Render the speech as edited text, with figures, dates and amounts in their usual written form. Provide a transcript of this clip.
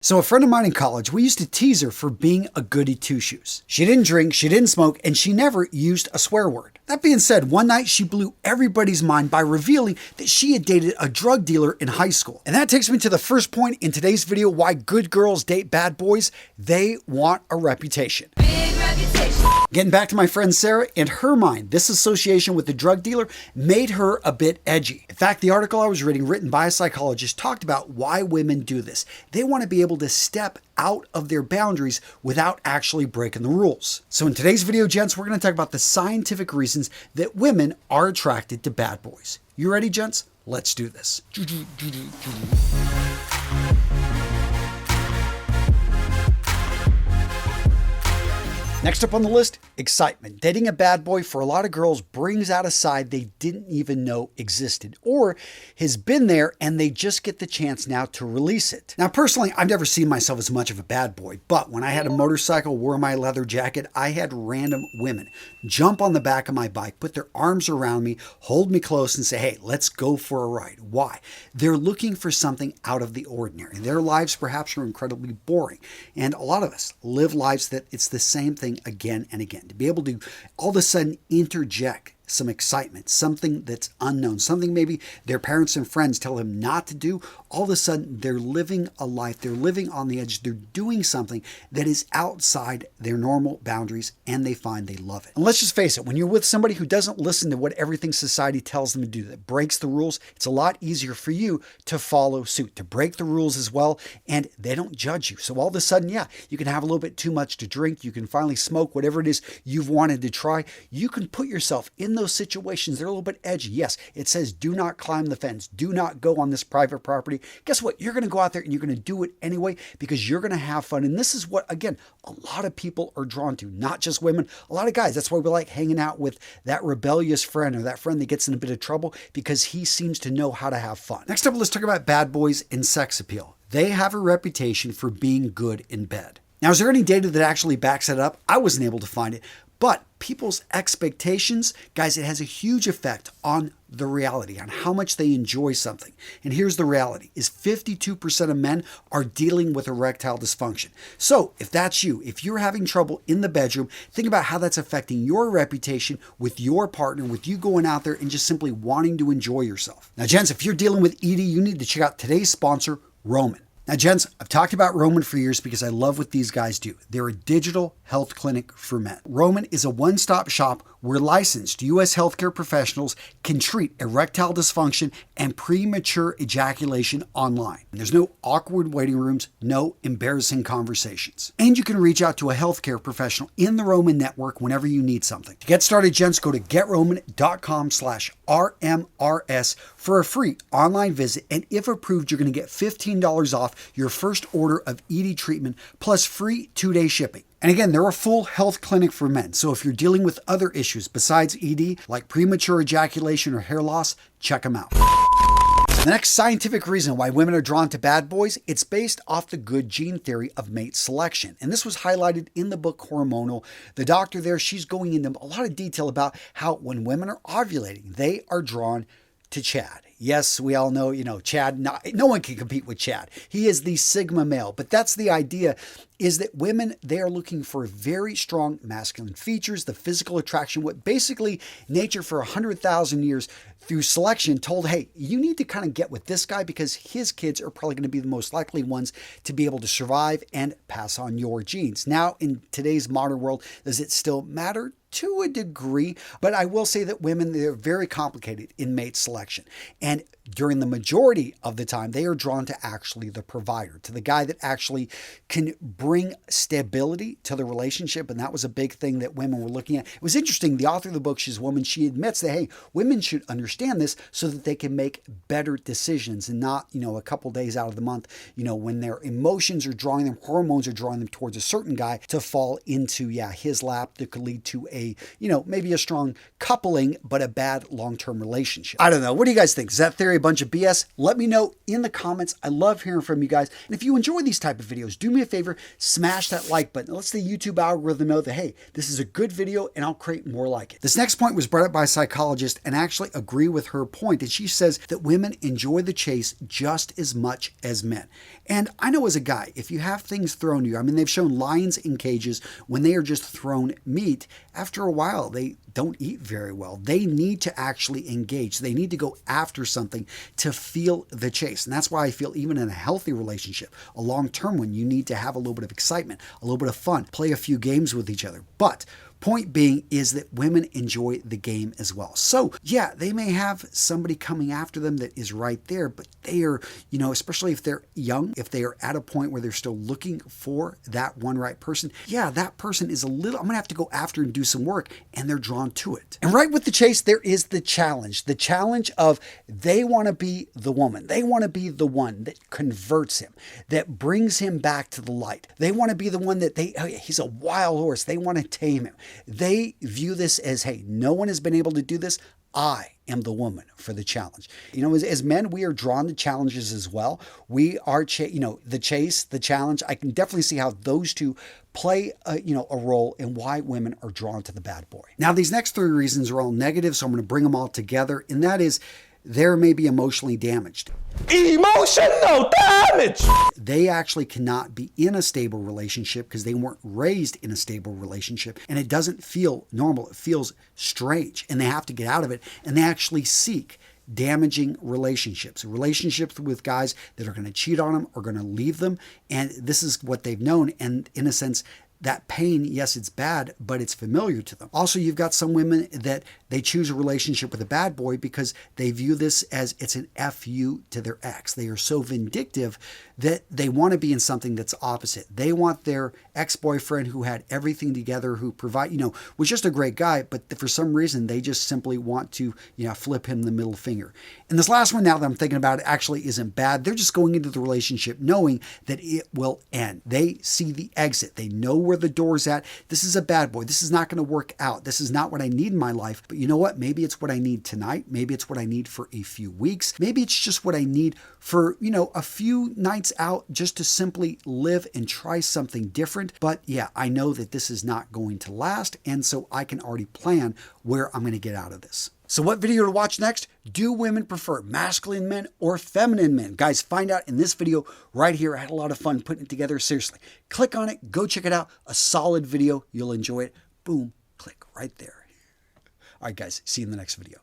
So a friend of mine in college, we used to tease her for being a goody two-shoes. She didn't drink, she didn't smoke, and she never used a swear word. That being said, one night she blew everybody's mind by revealing that she had dated a drug dealer in high school. And that takes me to the first point in today's video, why good girls date bad boys. They want a reputation. Getting back to my friend Sarah, in her mind, this association with the drug dealer made her a bit edgy. In fact, the article I was reading, written by a psychologist, talked about why women do this. They want to be able to step out of their boundaries without actually breaking the rules. So in today's video, gents, we're going to talk about the scientific reasons that women are attracted to bad boys. You ready, gents? Let's do this. Next up on the list, excitement. Dating a bad boy for a lot of girls brings out a side they didn't even know existed or has been there and they just get the chance now to release it. Now, personally, I've never seen myself as much of a bad boy, but when I had a motorcycle, wore my leather jacket, I had random women jump on the back of my bike, put their arms around me, hold me close and say, hey, let's go for a ride. Why? They're looking for something out of the ordinary. Their lives perhaps are incredibly boring. And a lot of us live lives that it's the same thing again and again. To be able to all of a sudden interject some excitement, something that's unknown, something maybe their parents and friends tell them not to do, all of a sudden they're living a life, they're living on the edge, they're doing something that is outside their normal boundaries and they find they love it. And let's just face it, when you're with somebody who doesn't listen to what everything society tells them to do, that breaks the rules, it's a lot easier for you to follow suit, to break the rules as well, and they don't judge you. So all of a sudden, yeah, you can have a little bit too much to drink, you can finally smoke whatever it is you've wanted to try, you can put yourself in those situations. They're a little bit edgy. Yes, it says do not climb the fence, do not go on this private property. Guess what? You're going to go out there and you're going to do it anyway because you're going to have fun. And this is what, again, a lot of people are drawn to, not just women, a lot of guys. That's why we like hanging out with that rebellious friend or that friend that gets in a bit of trouble because he seems to know how to have fun. Next up, let's talk about bad boys and sex appeal. They have a reputation for being good in bed. Now, is there any data that actually backs it up? I wasn't able to find it. But people's expectations, guys, it has a huge effect on the reality, on how much they enjoy something. And here's the reality, is 52% of men are dealing with erectile dysfunction. So if that's you, if you're having trouble in the bedroom, think about how that's affecting your reputation with your partner, with you going out there and just simply wanting to enjoy yourself. Now, gents, if you're dealing with ED, you need to check out today's sponsor, Roman. Now, gents, I've talked about Roman for years because I love what these guys do. They're a digital health clinic for men. Roman is a one-stop shop where licensed U.S. healthcare professionals can treat erectile dysfunction and premature ejaculation online. There's no awkward waiting rooms, no embarrassing conversations. And you can reach out to a healthcare professional in the Roman network whenever you need something. To get started, gents, go to getroman.com/RMRS for a free online visit. And if approved, you're going to get $15 off your first order of ED treatment plus free 2-day shipping. And again, they're a full health clinic for men. So if you're dealing with other issues besides ED, like premature ejaculation or hair loss, check them out. The next scientific reason why women are drawn to bad boys, it's based off the good gene theory of mate selection. And this was highlighted in the book Hormonal. The doctor there, she's going into a lot of detail about how when women are ovulating, they are drawn to Chad. Yes, we all know, Chad, no one can compete with Chad. He is the Sigma male, but that's the idea, is that women, they are looking for very strong masculine features, the physical attraction, what basically nature for 100,000 years through selection told, hey, you need to kind of get with this guy because his kids are probably going to be the most likely ones to be able to survive and pass on your genes. Now, in today's modern world, does it still matter? To a degree, but I will say that women, they're very complicated in mate selection. And during the majority of the time, they are drawn to actually the provider, to the guy that actually can bring stability to the relationship. And that was a big thing that women were looking at. It was interesting. The author of the book, she's a woman. She admits that, hey, women should understand this so that they can make better decisions and not, a couple days out of the month, when their emotions are drawing them, hormones are drawing them towards a certain guy to fall into, his lap that could lead to maybe a strong coupling, but a bad long-term relationship. I don't know. What do you guys think? Does that theory a bunch of BS? Let me know in the comments. I love hearing from you guys. And if you enjoy these type of videos, do me a favor, smash that like button. It lets the YouTube algorithm know that, hey, this is a good video and I'll create more like it. This next point was brought up by a psychologist and I actually agree with her point. And she says that women enjoy the chase just as much as men. And I know as a guy, if you have things thrown to you, I mean, they've shown lions in cages when they are just thrown meat, after a while, they don't eat very well. They need to actually engage. They need to go after something to feel the chase. And that's why I feel even in a healthy relationship, a long-term one, you need to have a little bit of excitement, a little bit of fun, play a few games with each other. But point being is that women enjoy the game as well. So yeah, they may have somebody coming after them that is right there, but they are, especially if they're young, if they are at a point where they're still looking for that one right person, yeah, that person is I'm gonna have to go after and do some work, and they're drawn to it. And right with the chase, there is the challenge of they want to be the woman. They want to be the one that converts him, that brings him back to the light. They want to be the one that he's a wild horse. They want to tame him. They view this as, hey, no one has been able to do this. I am the woman for the challenge. As men, we are drawn to challenges as well. We are, the chase, the challenge. I can definitely see how those two play a role in why women are drawn to the bad boy. Now, these next three reasons are all negative, so I'm going to bring them all together. And that is, they may be emotionally damaged. Emotional damage! They actually cannot be in a stable relationship because they weren't raised in a stable relationship, and it doesn't feel normal. It feels strange, and they have to get out of it, and they actually seek damaging relationships with guys that are going to cheat on them or going to leave them, and this is what they've known, and in a sense, that pain, yes, it's bad, but it's familiar to them. Also, you've got some women that they choose a relationship with a bad boy because they view this as it's an FU to their ex. They are so vindictive that they want to be in something that's opposite. They want their ex-boyfriend who had everything together, who was just a great guy, but for some reason, they just simply want to, flip him the middle finger. And this last one, now that I'm thinking about it, actually isn't bad. They're just going into the relationship knowing that it will end. They see the exit. They know where the door's at. This is a bad boy. This is not going to work out. This is not what I need in my life. But you know what? Maybe it's what I need tonight. Maybe it's what I need for a few weeks. Maybe it's just what I need for, a few nights out just to simply live and try something different. But yeah, I know that this is not going to last. And so I can already plan where I'm going to get out of this. So what video to watch next? Do women prefer masculine men or feminine men? Guys, find out in this video right here. I had a lot of fun putting it together. Seriously, click on it. Go check it out. A solid video. You'll enjoy it. Boom, click right there. All right, guys, see you in the next video.